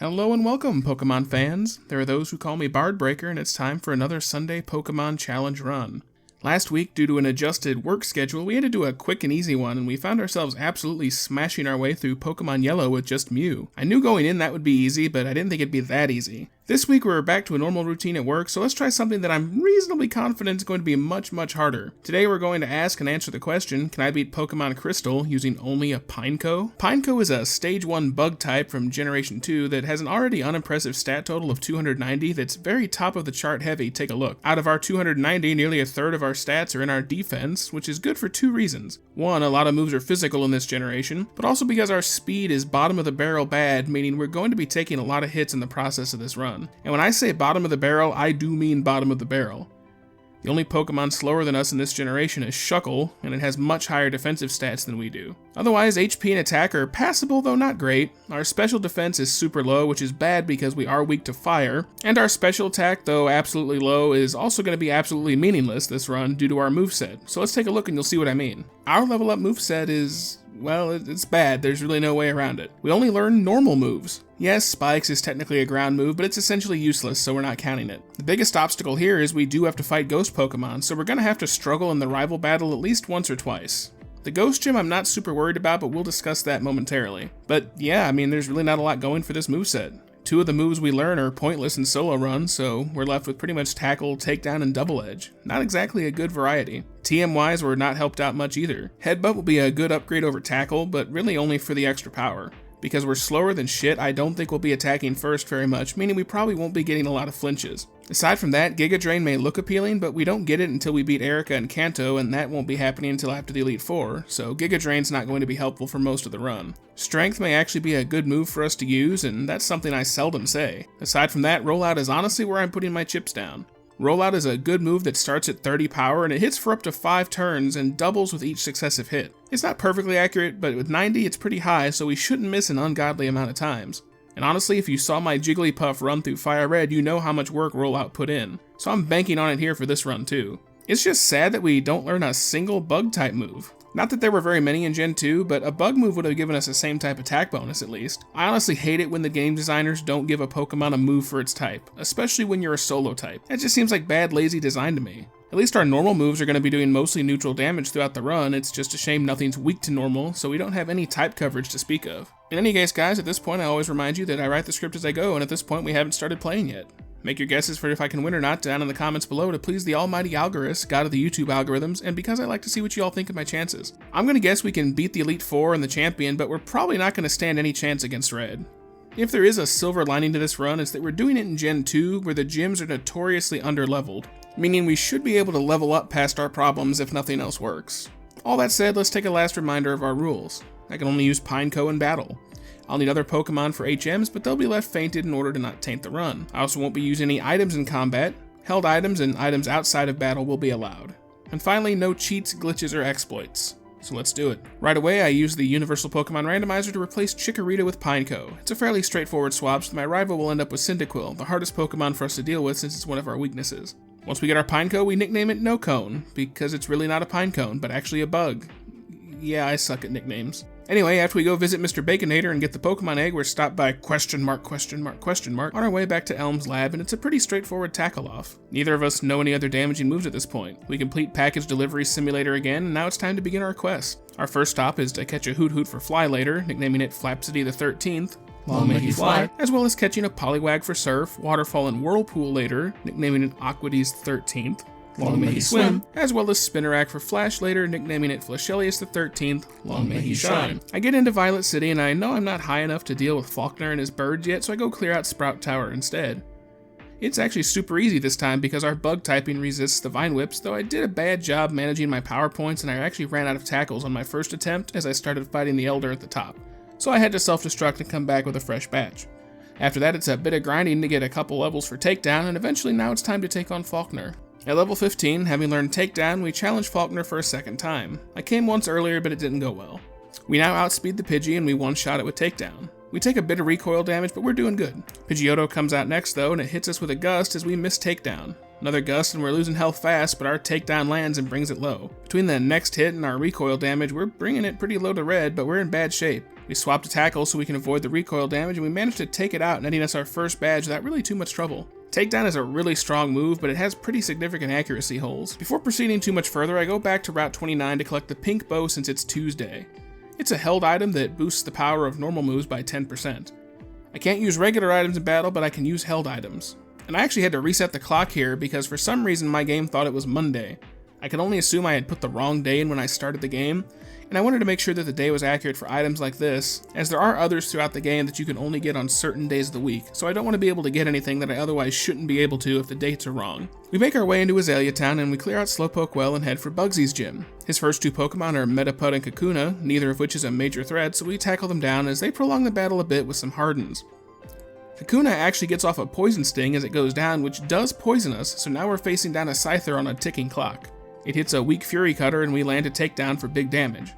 Hello and welcome, Pokemon fans. There are those who call me Bardbreaker, and it's time for another Sunday Pokemon Challenge run. Last week, due to an adjusted work schedule, we had to do a quick and easy one, and we found ourselves absolutely smashing our way through Pokemon Yellow with just Mew. I knew going in that would be easy, but I didn't think it'd be that easy. This week we're back to a normal routine at work, so let's try something that I'm reasonably confident is going to be much harder. Today we're going to ask and answer the question, can I beat Pokemon Crystal using only a PINECO? PINECO is a Stage 1 bug type from Generation 2 that has an already unimpressive stat total of 290 that's very top of the chart heavy. Take a look. Out of our 290, nearly a third of our stats are in our defense, which is good for two reasons. One, a lot of moves are physical in this generation, but also because our speed is bottom of the barrel bad, meaning we're going to be taking a lot of hits in the process of this run. And when I say bottom of the barrel, I do mean bottom of the barrel. The only Pokemon slower than us in this generation is Shuckle, and it has much higher defensive stats than we do. Otherwise, HP and attack are passable, though not great. Our special defense is super low, which is bad because we are weak to fire. And our special attack, though absolutely low, is also going to be absolutely meaningless this run due to our moveset. So let's take a look and you'll see what I mean. Our level up moveset is, well, it's bad. There's really no way around it. We only learn normal moves. Yes, Spikes is technically a ground move, but it's essentially useless, so we're not counting it. The biggest obstacle here is we do have to fight Ghost Pokemon, so we're going to have to struggle in the rival battle at least once or twice. The Ghost Gym I'm not super worried about, but we'll discuss that momentarily. But yeah, I mean, there's really not a lot going for this moveset. Two of the moves we learn are pointless in solo runs, so we're left with pretty much Tackle, Takedown, and Double Edge. Not exactly a good variety. TM-wise, we're not helped out much either. Headbutt will be a good upgrade over Tackle, but really only for the extra power. Because we're slower than shit, I don't think we'll be attacking first very much, meaning we probably won't be getting a lot of flinches. Aside from that, Giga Drain may look appealing, but we don't get it until we beat Erica and Kanto, and that won't be happening until after the Elite Four, so Giga Drain's not going to be helpful for most of the run. Strength may actually be a good move for us to use, and that's something I seldom say. Aside from that, Rollout is honestly where I'm putting my chips down. Rollout is a good move that starts at 30 power and it hits for up to 5 turns and doubles with each successive hit. It's not perfectly accurate, but with 90 it's pretty high, so we shouldn't miss an ungodly amount of times. And honestly, if you saw my Jigglypuff run through Fire Red, you know how much work Rollout put in. So I'm banking on it here for this run too. It's just sad that we don't learn a single bug type move. Not that there were very many in Gen 2, but a bug move would have given us the same type attack bonus at least. I honestly hate it when the game designers don't give a Pokemon a move for its type, especially when you're a solo type. That just seems like bad, lazy design to me. At least our normal moves are going to be doing mostly neutral damage throughout the run. It's just a shame nothing's weak to normal, so we don't have any type coverage to speak of. In any case, guys, at this point I always remind you that I write the script as I go, and at this point we haven't started playing yet. Make your guesses for if I can win or not down in the comments below to please the almighty algorithm, god of the YouTube algorithms, and because I like to see what you all think of my chances. I'm going to guess we can beat the Elite Four and the Champion, but we're probably not going to stand any chance against Red. If there is a silver lining to this run, it's that we're doing it in Gen 2, where the gyms are notoriously underleveled, meaning we should be able to level up past our problems if nothing else works. All that said, let's take a last reminder of our rules. I can only use PINECO in battle. I'll need other Pokemon for HMs, but they'll be left fainted in order to not taint the run. I also won't be using any items in combat. Held items and items outside of battle will be allowed. And finally, no cheats, glitches, or exploits. So let's do it. Right away, I use the Universal Pokemon Randomizer to replace Chikorita with PINECO. It's a fairly straightforward swap, so my rival will end up with Cyndaquil, the hardest Pokemon for us to deal with since it's one of our weaknesses. Once we get our PINECO, we nickname it No Cone, because it's really not a pine cone, but actually a bug. Yeah, I suck at nicknames. Anyway, after we go visit Mr. Baconator and get the Pokemon egg, we're stopped by question mark on our way back to Elm's lab, and it's a pretty straightforward tackle-off. Neither of us know any other damaging moves at this point. We complete Package Delivery Simulator again, and now it's time to begin our quest. Our first stop is to catch a Hoot for Fly later, nicknaming it Flapsity the 13th. Long may he fly. As well as catching a Poliwag for Surf, Waterfall, and Whirlpool later, nicknaming it Aquadee's 13th. Long may he swim, as well as Spinarak for Flash later, nicknaming it Flashelius the 13th, long may he shine. I get into Violet City and I know I'm not high enough to deal with Faulkner and his birds yet, so I go clear out Sprout Tower instead. It's actually super easy this time because our bug typing resists the Vine Whips, though I did a bad job managing my power points and I actually ran out of tackles on my first attempt as I started fighting the Elder at the top, so I had to self-destruct and come back with a fresh batch. After that, it's a bit of grinding to get a couple levels for Takedown, and eventually now it's time to take on Faulkner. At level 15, having learned Takedown, we challenge Faulkner for a second time. I came once earlier, but it didn't go well. We now outspeed the Pidgey and we one-shot it with Takedown. We take a bit of recoil damage, but we're doing good. Pidgeotto comes out next though, and it hits us with a Gust as we miss Takedown. Another Gust and we're losing health fast, but our Takedown lands and brings it low. Between the next hit and our recoil damage, we're bringing it pretty low to red, but we're in bad shape. We swapped to tackle so we can avoid the recoil damage, and we managed to take it out, netting us our first badge without really too much trouble. Takedown is a really strong move, but it has pretty significant accuracy holes. Before proceeding too much further, I go back to Route 29 to collect the pink bow since it's Tuesday. It's a held item that boosts the power of normal moves by 10%. I can't use regular items in battle, but I can use held items. And I actually had to reset the clock here because for some reason my game thought it was Monday. I can only assume I had put the wrong day in when I started the game, and I wanted to make sure that the day was accurate for items like this, as there are others throughout the game that you can only get on certain days of the week, so I don't want to be able to get anything that I otherwise shouldn't be able to if the dates are wrong. We make our way into Azalea Town and we clear out Slowpoke well and head for Bugsy's gym. His first two Pokemon are Metapod and Kakuna, neither of which is a major threat, so we tackle them down as they prolong the battle a bit with some Hardens. Kakuna actually gets off a Poison Sting as it goes down, which does poison us, so now we're facing down a Scyther on a ticking clock. It hits a weak Fury Cutter and we land a takedown for big damage.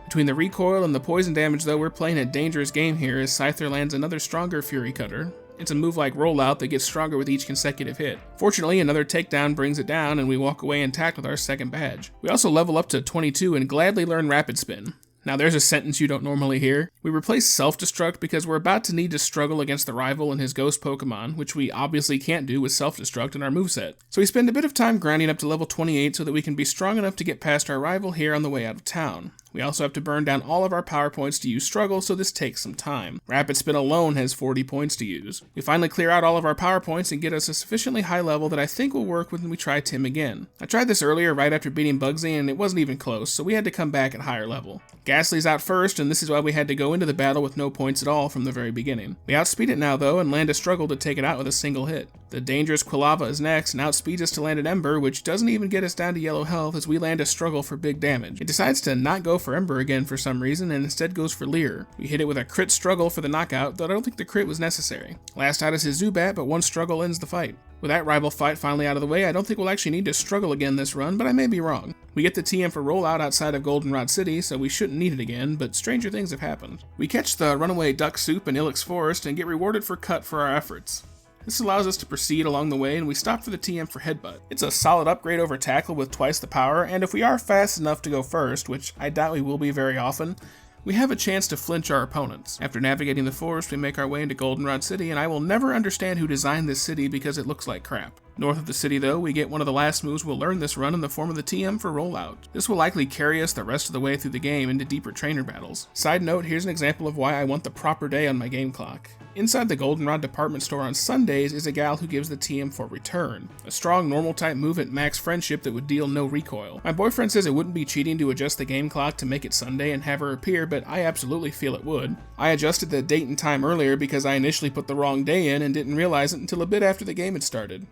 Between the recoil and the poison damage though, we're playing a dangerous game here as Scyther lands another stronger Fury Cutter. It's a move like Rollout that gets stronger with each consecutive hit. Fortunately, another takedown brings it down and we walk away intact with our second badge. We also level up to 22 and gladly learn Rapid Spin. Now there's a sentence you don't normally hear. We replace Self-Destruct because we're about to need to struggle against the rival and his ghost Pokemon, which we obviously can't do with Self-Destruct in our moveset. So we spend a bit of time grinding up to level 28 so that we can be strong enough to get past our rival here on the way out of town. We also have to burn down all of our power points to use Struggle, so this takes some time. Rapid Spin alone has 40 points to use. We finally clear out all of our power points and get us a sufficiently high level that I think will work when we try Tim again. I tried this earlier right after beating Bugsy and it wasn't even close, so we had to come back at higher level. Gastly's out first, and this is why we had to go into the battle with no points at all from the very beginning. We outspeed it now though, and land a Struggle to take it out with a single hit. The dangerous Quilava is next, and outspeeds us to land an Ember, which doesn't even get us down to yellow health as we land a Struggle for big damage. It decides to not go for Ember again for some reason, and instead goes for Leer. We hit it with a crit Struggle for the knockout, though I don't think the crit was necessary. Last out is his Zubat, but one Struggle ends the fight. With that rival fight finally out of the way, I don't think we'll actually need to struggle again this run, but I may be wrong. We get the TM for Rollout outside of Goldenrod City, so we shouldn't need it again, but stranger things have happened. We catch the runaway Duck Soup in Ilex Forest and get rewarded for Cut for our efforts. This allows us to proceed along the way, and we stop for the TM for Headbutt. It's a solid upgrade over Tackle with twice the power, and if we are fast enough to go first, which I doubt we will be very often, we have a chance to flinch our opponents. After navigating the forest, we make our way into Goldenrod City, and I will never understand who designed this city because it looks like crap. North of the city though, we get one of the last moves we'll learn this run in the form of the TM for Rollout. This will likely carry us the rest of the way through the game into deeper trainer battles. Side note, here's an example of why I want the proper day on my game clock. Inside the Goldenrod department store on Sundays is a gal who gives the TM for Return, a strong normal type move at max friendship that would deal no recoil. My boyfriend says it wouldn't be cheating to adjust the game clock to make it Sunday and have her appear, but I absolutely feel it would. I adjusted the date and time earlier because I initially put the wrong day in and didn't realize it until a bit after the game had started.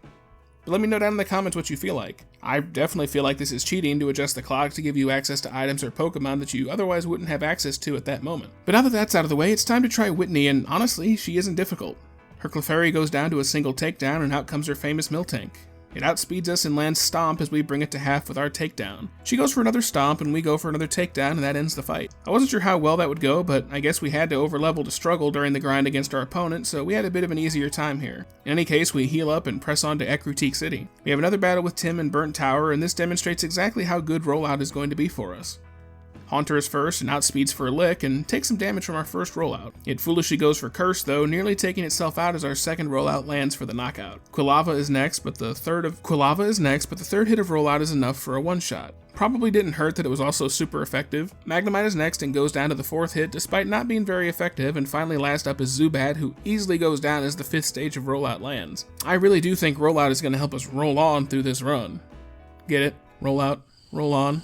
But let me know down in the comments what you feel like. I definitely feel like this is cheating to adjust the clock to give you access to items or Pokemon that you otherwise wouldn't have access to at that moment. But now that that's out of the way, it's time to try Whitney, and honestly, she isn't difficult. Her Clefairy goes down to a single takedown, and out comes her famous Miltank. It outspeeds us and lands Stomp as we bring it to half with our takedown. She goes for another Stomp and we go for another takedown, and that ends the fight. I wasn't sure how well that would go, but I guess we had to overlevel to struggle during the grind against our opponent, so we had a bit of an easier time here. In any case, we heal up and press on to Ecruteak City. We have another battle with Tim in Burnt Tower, and this demonstrates exactly how good Rollout is going to be for us. Haunter is first and outspeeds for a lick and takes some damage from our first Rollout. It foolishly goes for Curse though, nearly taking itself out as our second Rollout lands for the knockout. Quilava is next, but the third hit of Rollout is enough for a one-shot. Probably didn't hurt that it was also super effective. Magnemite is next and goes down to the fourth hit despite not being very effective, and finally last up is Zubat, who easily goes down as the fifth stage of Rollout lands. I really do think Rollout is going to help us roll on through this run. Get it? Rollout, roll on.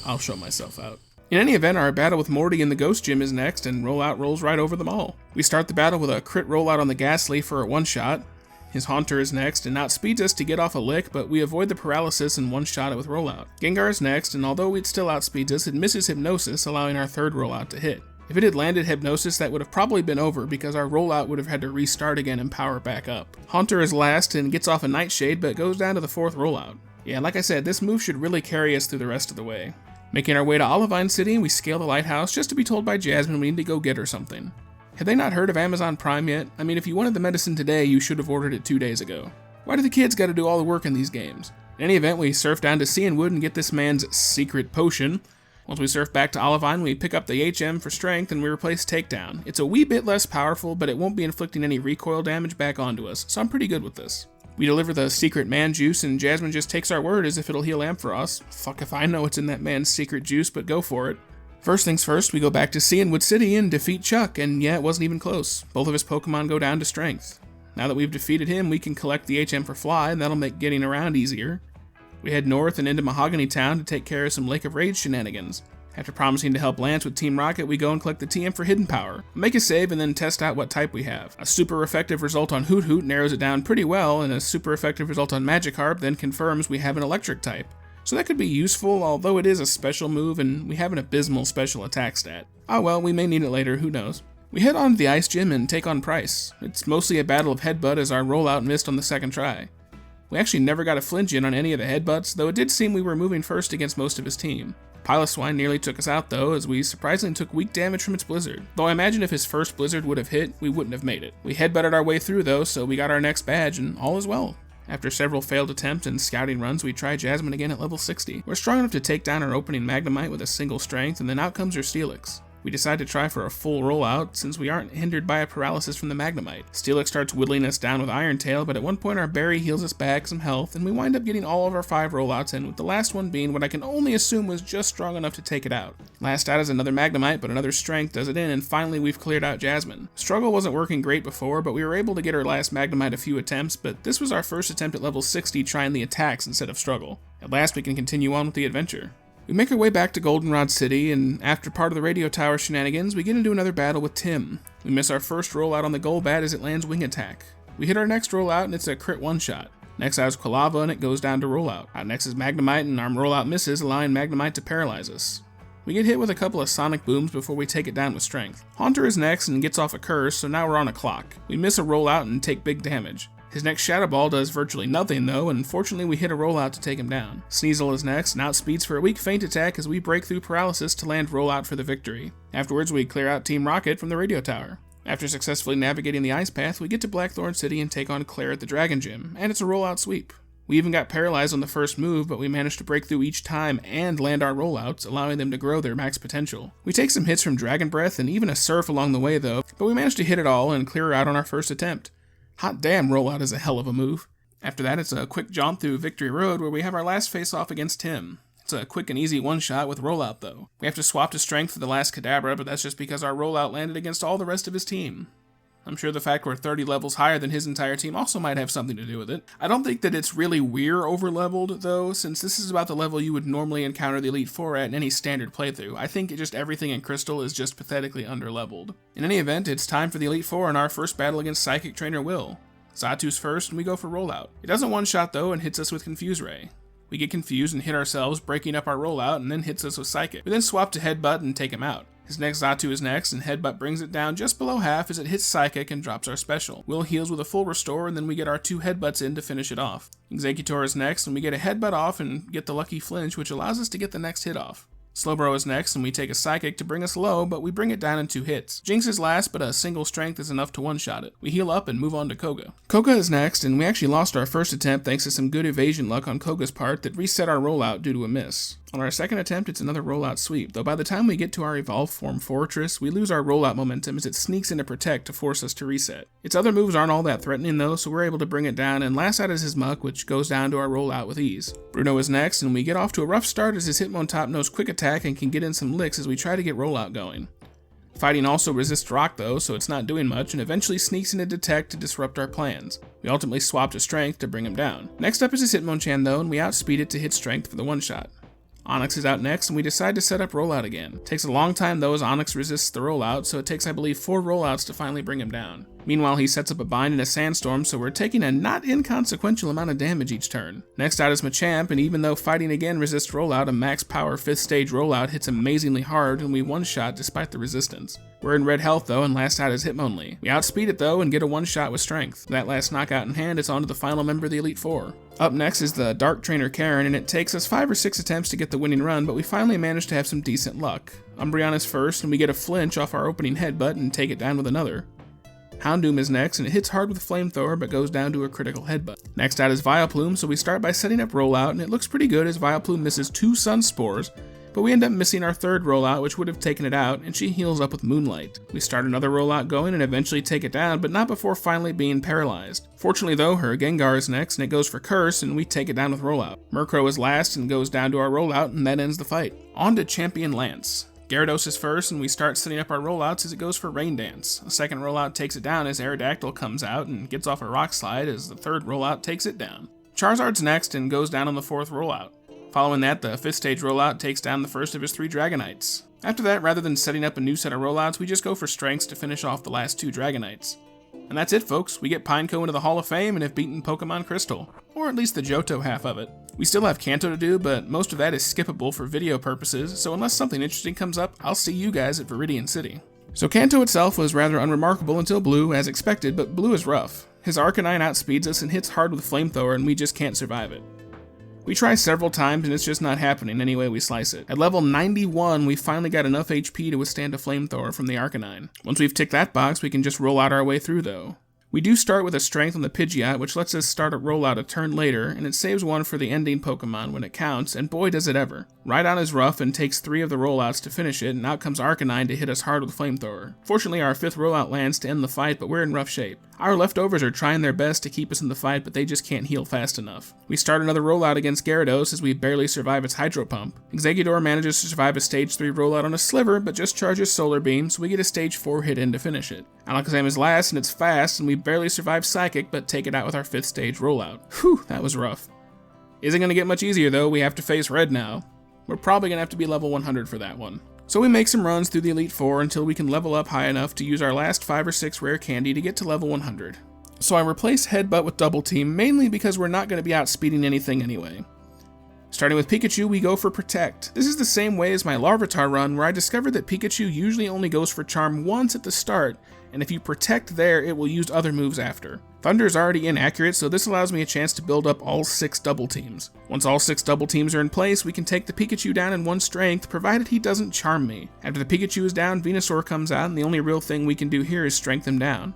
I'll show myself out. In any event, our battle with Morty in the Ghost Gym is next, and Rollout rolls right over them all. We start the battle with a crit Rollout on the Ghastly for a one-shot. His Haunter is next, and outspeeds us to get off a lick, but we avoid the paralysis and one-shot it with Rollout. Gengar is next, and although it still outspeeds us, it misses Hypnosis, allowing our third Rollout to hit. If it had landed Hypnosis, that would have probably been over because our Rollout would have had to restart again and power back up. Haunter is last and gets off a Nightshade, but goes down to the fourth Rollout. Yeah, like I said, this move should really carry us through the rest of the way. Making our way to Olivine City, we scale the lighthouse just to be told by Jasmine we need to go get her something. Have they not heard of Amazon Prime yet? I mean, if you wanted the medicine today, you should have ordered it 2 days ago. Why do the kids gotta do all the work in these games? In any event, we surf down to Cianwood and get this man's secret potion. Once we surf back to Olivine, we pick up the HM for strength and we replace Takedown. It's a wee bit less powerful, but it won't be inflicting any recoil damage back onto us, so I'm pretty good with this. We deliver the secret man juice and Jasmine just takes our word as if it'll heal Ampharos. Fuck if I know what's in that man's secret juice, but go for it. First things first, we go back to Cianwood City and defeat Chuck, and yeah, it wasn't even close. Both of his Pokemon go down to strength. Now that we've defeated him, we can collect the HM for Fly, and that'll make getting around easier. We head north and into Mahogany Town to take care of some Lake of Rage shenanigans. After promising to help Lance with Team Rocket, we go and collect the TM for Hidden Power. Make a save and then test out what type we have. A super effective result on Hoot Hoot narrows it down pretty well, and a super effective result on Magikarp then confirms we have an electric type. So that could be useful, although it is a special move and we have an abysmal special attack stat. Oh well, we may need it later, who knows. We head on to the Ice Gym and take on Price. It's mostly a battle of Headbutt as our rollout missed on the second try. We actually never got a flinch in on any of the Headbutts, though it did seem we were moving first against most of his team. Piloswine nearly took us out though, as we surprisingly took weak damage from its Blizzard. Though I imagine if his first Blizzard would have hit, we wouldn't have made it. We headbutted our way through though, so we got our next badge and all is well. After several failed attempts and scouting runs, we try Jasmine again at level 60. We're strong enough to take down our opening Magnemite with a single strength, and then out comes her Steelix. We decide to try for a full rollout since we aren't hindered by a paralysis from the Magnemite. Steelix starts whittling us down with Iron Tail, but at one point our berry heals us back some health, and we wind up getting all of our 5 rollouts in, with the last one being what I can only assume was just strong enough to take it out. Last out is another Magnemite, but another strength does it in, and finally we've cleared out Jasmine. Struggle wasn't working great before, but we were able to get our last Magnemite a few attempts, but this was our first attempt at level 60 trying the attacks instead of Struggle. At last we can continue on with the adventure. We make our way back to Goldenrod City, and after part of the radio tower shenanigans, we get into another battle with Tim. We miss our first rollout on the Golbat as it lands Wing Attack. We hit our next rollout and it's a crit one-shot. Next out is Quilava and it goes down to Rollout. Out next is Magnemite and our rollout misses, allowing Magnemite to paralyze us. We get hit with a couple of Sonic Booms before we take it down with Strength. Haunter is next and gets off a curse, so now we're on a clock. We miss a rollout and take big damage. His next Shadow Ball does virtually nothing though, and unfortunately we hit a rollout to take him down. Sneasel is next and outspeeds for a weak feint attack as we break through paralysis to land rollout for the victory. Afterwards we clear out Team Rocket from the radio tower. After successfully navigating the ice path, we get to Blackthorn City and take on Claire at the Dragon Gym, and it's a rollout sweep. We even got paralyzed on the first move, but we managed to break through each time and land our rollouts, allowing them to grow their max potential. We take some hits from Dragon Breath and even a Surf along the way though, but we managed to hit it all and clear her out on our first attempt. Hot damn, rollout is a hell of a move. After that, it's a quick jaunt through Victory Road where we have our last face-off against Tim. It's a quick and easy one-shot with rollout though. We have to swap to Strength for the last Kadabra, but that's just because our rollout landed against all the rest of his team. I'm sure the fact we're 30 levels higher than his entire team also might have something to do with it. I don't think that it's really we're over-leveled, though, since this is about the level you would normally encounter the Elite Four at in any standard playthrough. I think just everything in Crystal is just pathetically under-leveled. In any event, it's time for the Elite Four in our first battle against Psychic Trainer Will. Zatu's first, and we go for Rollout. It doesn't one-shot, though, and hits us with Confuse Ray. We get confused and hit ourselves, breaking up our rollout, and then hits us with Psychic. We then swap to Headbutt and take him out. His next Zatu is next, and Headbutt brings it down just below half as it hits Psychic and drops our special. Will heals with a full restore, and then we get our 2 Headbutts in to finish it off. Executor is next, and we get a Headbutt off and get the lucky flinch, which allows us to get the next hit off. Slowbro is next, and we take a Psychic to bring us low, but we bring it down in 2 hits. Jinx is last, but a single Strength is enough to one-shot it. We heal up and move on to Koga. Koga is next, and we actually lost our first attempt thanks to some good evasion luck on Koga's part that reset our rollout due to a miss. On our second attempt, it's another rollout sweep, though by the time we get to our evolved form Fortress, we lose our rollout momentum as it sneaks into Protect to force us to reset. Its other moves aren't all that threatening though, so we're able to bring it down, and last out is his Muck, which goes down to our rollout with ease. Bruno is next, and we get off to a rough start as his Hitmontop knows Quick Attack and can get in some licks as we try to get rollout going. Fighting also resists Rock though, so it's not doing much, and eventually sneaks into Detect to disrupt our plans. We ultimately swap to Strength to bring him down. Next up is his Hitmonchan though, and we outspeed it to hit Strength for the one-shot. Onyx is out next, and we decide to set up Rollout again. It takes a long time though as Onyx resists the rollout, so it takes I believe 4 rollouts to finally bring him down. Meanwhile, he sets up a bind and a sandstorm, so we're taking a not inconsequential amount of damage each turn. Next out is Machamp, and even though fighting again resists rollout, a max power 5th stage rollout hits amazingly hard, and we one-shot despite the resistance. We're in red health though, and last out is Hitmonlee. We outspeed it though and get a one-shot with Strength. With that last knockout in hand, it's on to the final member of the Elite Four. Up next is the Dark Trainer Karen, and it takes us 5 or 6 attempts to get the winning run, but we finally manage to have some decent luck. Umbreon is first, and we get a flinch off our opening Headbutt and take it down with another. Houndoom is next, and it hits hard with a Flamethrower, but goes down to a critical Headbutt. Next out is Vileplume, so we start by setting up Rollout, and it looks pretty good as Vileplume misses 2 Sun Spores, but we end up missing our third rollout, which would have taken it out, and she heals up with Moonlight. We start another rollout going and eventually take it down, but not before finally being paralyzed. Fortunately though, her Gengar is next, and it goes for Curse, and we take it down with Rollout. Murkrow is last and goes down to our rollout, and that ends the fight. On to Champion Lance. Gyarados is first, and we start setting up our rollouts as it goes for Rain Dance. A second rollout takes it down as Aerodactyl comes out and gets off a Rock Slide as the third rollout takes it down. Charizard's next and goes down on the fourth rollout. Following that, the fifth stage rollout takes down the first of his 3 Dragonites. After that, rather than setting up a new set of rollouts, we just go for Strengths to finish off the last 2 Dragonites. And that's it, folks. We get PINECO into the Hall of Fame and have beaten Pokemon Crystal. Or at least the Johto half of it. We still have Kanto to do, but most of that is skippable for video purposes, so unless something interesting comes up, I'll see you guys at Viridian City. So Kanto itself was rather unremarkable until Blue, as expected, but Blue is rough. His Arcanine outspeeds us and hits hard with Flamethrower, and we just can't survive it. We try several times and it's just not happening any way we slice it. At level 91, we finally got enough HP to withstand a Flamethrower from the Arcanine. Once we've ticked that box, we can just roll out our way through though. We do start with a Strength on the Pidgeot, which lets us start a rollout a turn later, and it saves one for the ending Pokemon when it counts, and boy does it ever. Rhydon is rough and takes 3 of the rollouts to finish it, and out comes Arcanine to hit us hard with Flamethrower. Fortunately, our 5th rollout lands to end the fight, but we're in rough shape. Our leftovers are trying their best to keep us in the fight, but they just can't heal fast enough. We start another rollout against Gyarados as we barely survive its Hydro Pump. Exeggutor manages to survive a stage 3 rollout on a Sliver, but just charges Solar Beam, so we get a stage 4 hit in to finish it. Alakazam is last and it's fast, and we barely survive Psychic, but take it out with our 5th stage rollout. Whew, that was rough. Isn't going to get much easier though, we have to face Red now. We're probably going to have to be level 100 for that one. So we make some runs through the Elite Four until we can level up high enough to use our last 5 or 6 rare candy to get to level 100. So I replace Headbutt with Double Team, mainly because we're not going to be outspeeding anything anyway. Starting with Pikachu, we go for Protect. This is the same way as my Larvitar run, where I discovered that Pikachu usually only goes for Charm once at the start, and if you Protect there, it will use other moves after. Thunder is already inaccurate, so this allows me a chance to build up all 6 Double Teams. Once all 6 Double Teams are in place, we can take the Pikachu down in 1 strength, provided he doesn't Charm me. After the Pikachu is down, Venusaur comes out, and the only real thing we can do here is strength him down.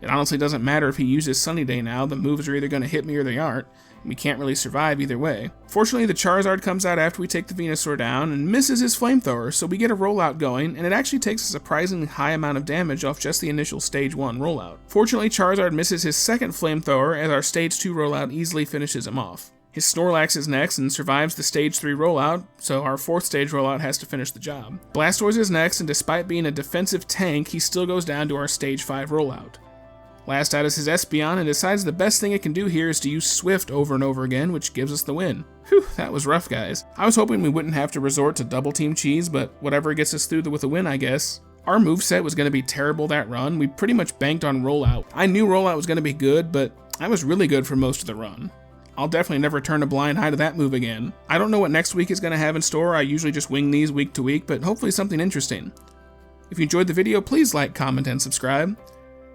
It honestly doesn't matter if he uses Sunny Day now, the moves are either going to hit me or they aren't. We can't really survive either way. Fortunately, the Charizard comes out after we take the Venusaur down and misses his Flamethrower, so we get a rollout going, and it actually takes a surprisingly high amount of damage off just the initial Stage 1 rollout. Fortunately, Charizard misses his second Flamethrower as our Stage 2 rollout easily finishes him off. His Snorlax is next and survives the Stage 3 rollout, so our 4th stage rollout has to finish the job. Blastoise is next, and despite being a defensive tank, he still goes down to our Stage 5 rollout. Last out is his Espeon, and decides the best thing it can do here is to use Swift over and over again, which gives us the win. Whew, that was rough, guys. I was hoping we wouldn't have to resort to Double Team Cheese, but whatever gets us through with a win, I guess. Our moveset was going to be terrible that run. We pretty much banked on Rollout. I knew Rollout was going to be good, but I was really good for most of the run. I'll definitely never turn a blind eye to that move again. I don't know what next week is going to have in store. I usually just wing these week to week, but hopefully something interesting. If you enjoyed the video, please like, comment, and subscribe.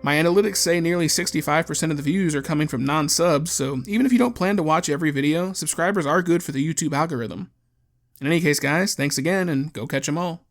My analytics say nearly 65% of the views are coming from non-subs, so even if you don't plan to watch every video, subscribers are good for the YouTube algorithm. In any case, guys, thanks again, and go catch 'em all.